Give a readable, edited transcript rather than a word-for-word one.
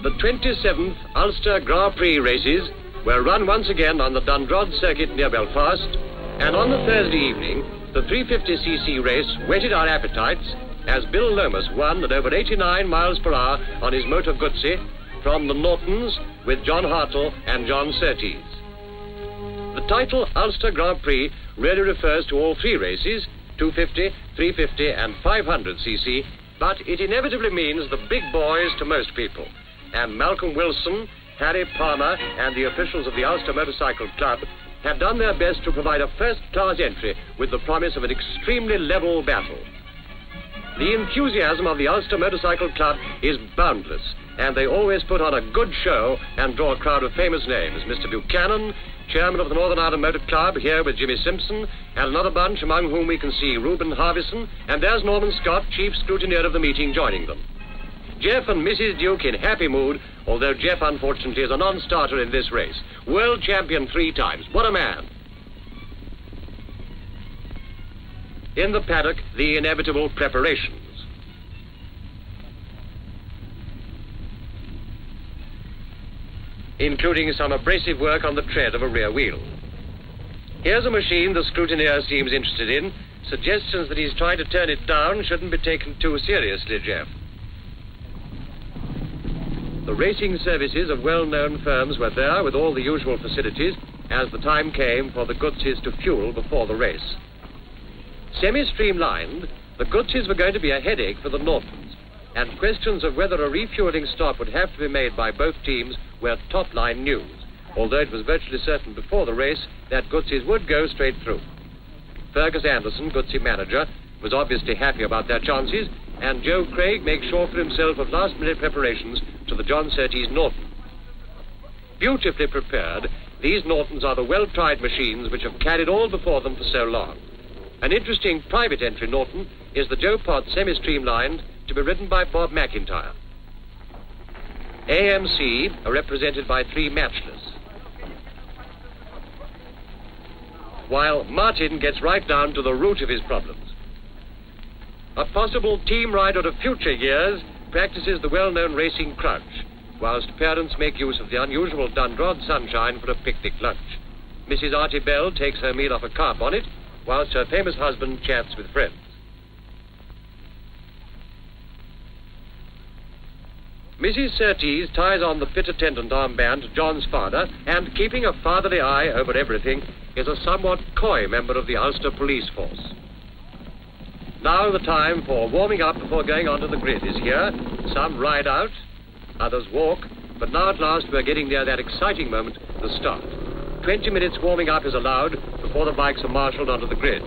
The 27th Ulster Grand Prix races were run once again on the Dundrod circuit near Belfast, and on the Thursday evening, the 350cc race whetted our appetites as Bill Lomas won at over 89 miles per hour on his Moto Guzzi from the Nortons with John Hartle and John Surtees. The title Ulster Grand Prix really refers to all three races, 250, 350 and 500cc, but it inevitably means the big boys to most people. And Malcolm Wilson, Harry Palmer and the officials of the Ulster Motorcycle Club have done their best to provide a first-class entry with the promise of an extremely level battle. The enthusiasm of the Ulster Motorcycle Club is boundless, and they always put on a good show and draw a crowd of famous names. Mr. Buchanan, chairman of the Northern Ireland Motor Club, here with Jimmy Simpson, and another bunch among whom we can see Reuben Harvison, and there's Norman Scott, chief scrutineer of the meeting, joining them. Jeff and Mrs. Duke in happy mood, although Jeff, unfortunately, is a non-starter in this race. World champion 3 times. What a man. In the paddock, the inevitable preparations. Including some abrasive work on the tread of a rear wheel. Here's a machine the scrutineer seems interested in. Suggestions that he's trying to turn it down shouldn't be taken too seriously, Jeff. The racing services of well-known firms were there with all the usual facilities as the time came for the Guzzis to fuel before the race. Semi-streamlined, the Guzzis were going to be a headache for the Nortons, and questions of whether a refueling stop would have to be made by both teams were top-line news, although it was virtually certain before the race that Guzzis would go straight through. Fergus Anderson, Guzzi manager, was obviously happy about their chances, and Joe Craig makes sure for himself of last-minute preparations to the John Surtees Norton. Beautifully prepared, these Nortons are the well-tried machines which have carried all before them for so long. An interesting private entry Norton is the Joe Pot semi-streamlined to be ridden by Bob McIntyre. AMC are represented by 3 matchless, while Martin gets right down to the root of his problems. A possible team rider of future years practices the well-known racing crouch, whilst parents make use of the unusual Dundrod sunshine for a picnic lunch. Mrs. Artie Bell takes her meal off a car bonnet, whilst her famous husband chats with friends. Mrs. Surtees ties on the pit attendant armband to John's father, and keeping a fatherly eye over everything, is a somewhat coy member of the Ulster police force. Now the time for warming up before going onto the grid is here. Some ride out, others walk, but now at last we're getting near that exciting moment, the start. 20 minutes warming up is allowed before the bikes are marshalled onto the grid.